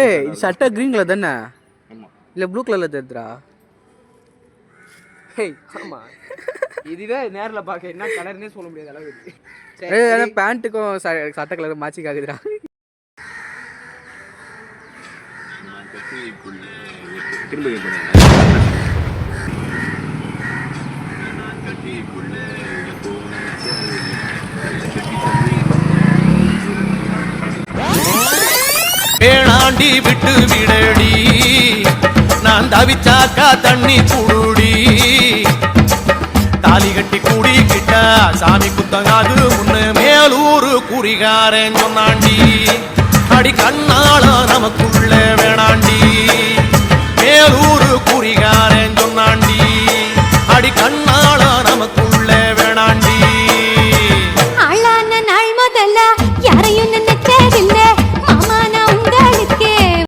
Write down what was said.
ஏய் சட்டை green colour தானே இல்லை ப்ளூ கலரில் தெரியுதுடா. ஹேய் ஆமா இதுவே நேரில் பார்க்க என்ன கலர்னே சொல்ல முடியாது அளவுக்கு. ஏய் பேண்ட்டுக்கும் சட்டை கலர் மேட்சிங் ஆகுதுடா. வேணாண்டி விட்டு விடடி நான் தவிச்சாக்கா தண்ணி குடுடி தாலி கட்டி கூடிக்கிட்ட சாமி குத்தங்காது முன்ன மேலூரு குறிகாரன் சொன்னாண்டி அடி கண்ணாள நமக்கு